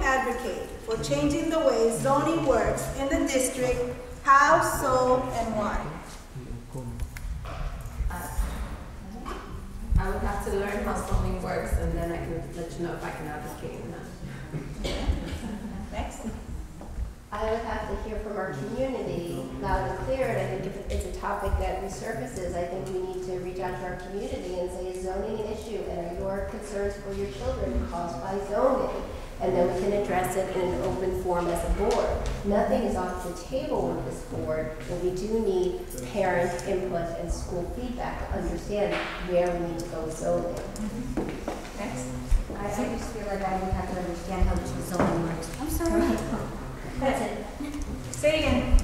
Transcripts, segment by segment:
advocate for changing the way zoning works in the district? How, so, and why? I would have to learn how zoning works, and then I can let you know if I can advocate or not. Next. I would have to hear from our community loud and clear, and I think if it's a topic that resurfaces, I think we need to reach out to our community and say, is zoning an issue, and are your concerns for your children caused by zoning? And then we can address it in an open forum as a board. Nothing is off the table with this board, but we do need parent input and school feedback to understand where we need to go with zoning. Next. I just feel like I would have to understand how zoning works. I'm sorry. That's it. Say again.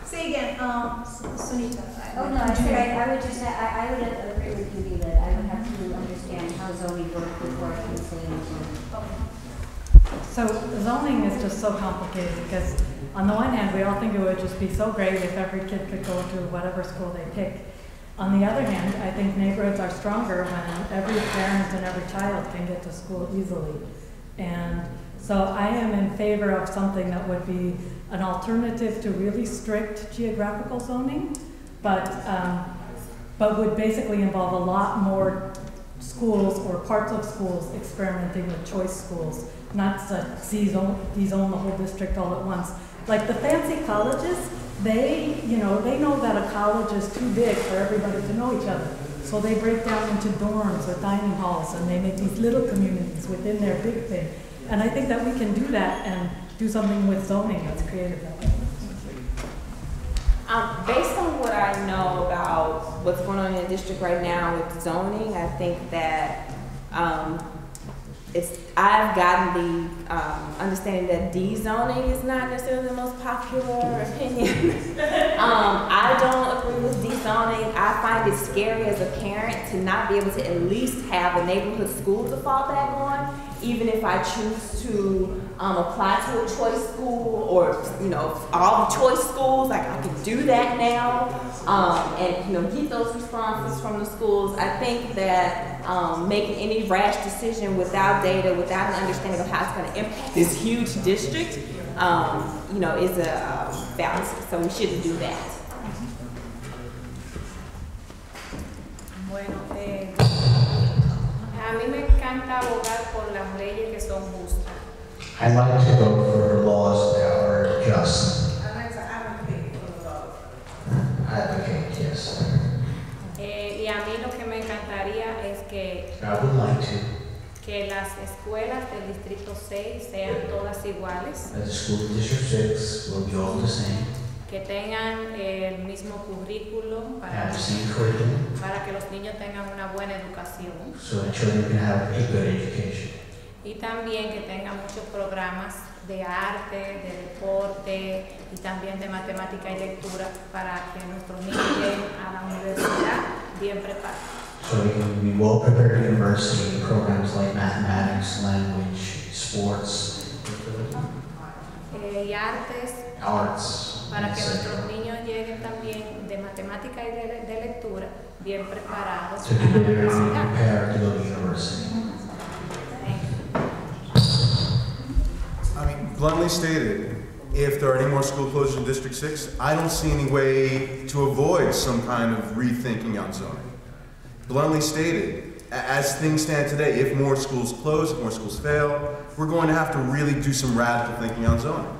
Say again, Sunita. Oh no, I said I would just I would agree with you that I would have to understand how zoning works before I can say anything. So zoning is just so complicated because on the one hand, we all think it would just be so great if every kid could go to whatever school they pick. On the other hand, I think neighborhoods are stronger when every parent and every child can get to school easily. And so I am in favor of something that would be an alternative to really strict geographical zoning, but would basically involve a lot more schools or parts of schools experimenting with choice schools, not to dezone the whole district all at once. Like the fancy colleges, they know that a college is too big for everybody to know each other. So they break down into dorms or dining halls, and they make these little communities within their big thing. And I think that we can do that and do something with zoning that's creative that way. Based on what I know about what's going on in the district right now with zoning, I think that I've gotten the understanding that dezoning is not necessarily the most popular opinion. I don't agree with dezoning. I find it scary as a parent to not be able to at least have a neighborhood school to fall back on, even if I choose to apply to a choice school or all the choice schools. Like I can do that now, and get those responses from the schools. I think that making any rash decision without data, without an understanding of how it's going to impact this huge district, is a fallacy. So we shouldn't do that. Bueno, a mí me encanta abogar por las leyes que son justas. I like to vote for laws that are just. I like to advocate for the law. Advocate, yes. Y a mí lo que me encantaría es I would like to. Que las escuelas del Distrito 6 sean todas iguales. That the school in District 6 will be all the same. Que tengan el mismo currículo Have the same curriculum. para que los niños tengan una buena educación. So that children can have a good education. Y también que tengan muchos programas de arte, de deporte y también de matemática y lectura para que nuestros niños lleguen a la universidad bien preparados. So we can be well prepared university programs like mathematics, language, sports, Y artes. arts. Para que nuestros niños lleguen también de matemática y de lectura bien preparados To a la be universidad. prepared to go to university. I mean, bluntly stated, if there are any more school closures in District 6, I don't see any way to avoid some kind of rethinking on zoning. Bluntly stated, as things stand today, if more schools close, if more schools fail, we're going to have to really do some radical thinking on zoning.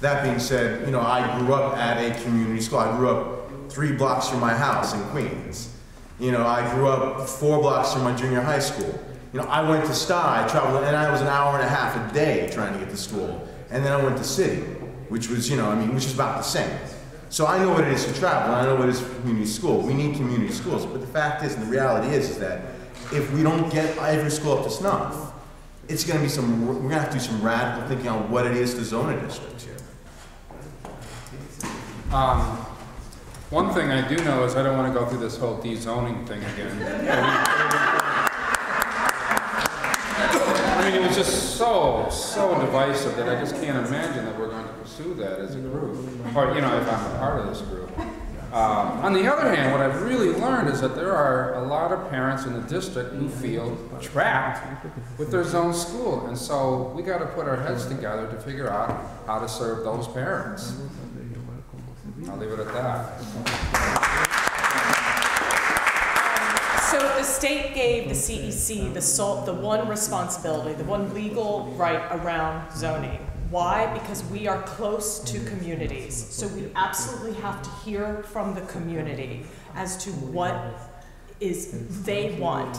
That being said, I grew up at a community school. I grew up 3 blocks from my house in Queens. I grew up 4 blocks from my junior high school. I went to STI, I traveled, and I was an hour and a half a day trying to get to school. And then I went to City, which was, which is about the same. So I know what it is to travel, and I know what it is for community school. We need community schools, but the fact is, and the reality is that if we don't get every school up to snuff, it's going to be we're going to have to do some radical thinking on what it is to zone a district here. One thing I do know is I don't want to go through this whole dezoning thing again. I mean, it was just so divisive that I just can't imagine that we're going to pursue that as a group. Or, if I'm a part of this group. On the other hand, what I've really learned is that there are a lot of parents in the district who feel trapped with their zone school. And so we got to put our heads together to figure out how to serve those parents. I'll leave it at that. So the state gave the CEC the one responsibility, the one legal right around zoning. Why? Because we are close to communities. So we absolutely have to hear from the community as to what they want.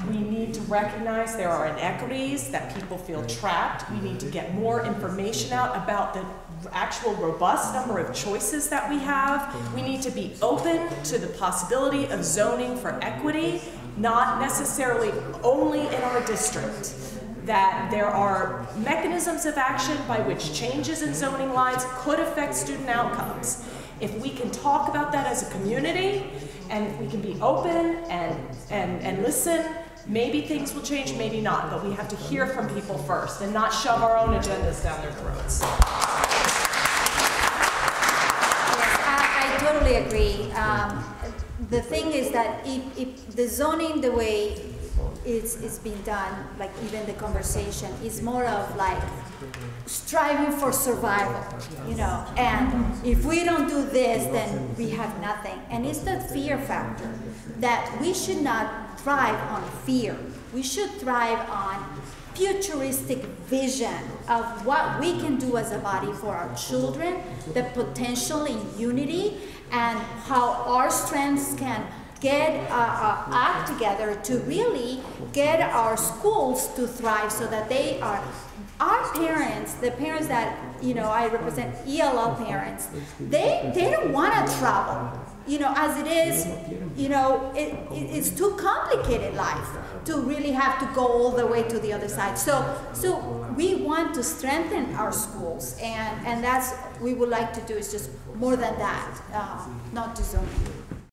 We need to recognize there are inequities, that people feel trapped. We need to get more information out about the actual robust number of choices that we have. We need to be open to the possibility of zoning for equity, not necessarily only in our district. That there are mechanisms of action by which changes in zoning lines could affect student outcomes. If we can talk about that as a community, and if we can be open and listen, maybe things will change, maybe not, but we have to hear from people first and not shove our own agendas down their throats. Yes, I totally agree. The thing is that if the zoning, the way it's been done, like even the conversation, is more of like striving for survival, you know, and if we don't do this, then we have nothing. And it's the fear factor that we should not thrive on fear. We should thrive on futuristic vision of what we can do as a body for our children, the potential in unity, and how our strengths can get act together to really get our schools to thrive, so that they are, our parents, the parents that, you know, I represent, ELL parents, they don't want to travel, you know, as it is, you know, it's too complicated life to really have to go all the way to the other side. So we want to strengthen our schools, and that's what we would like to do, is just more than that, not to zoning.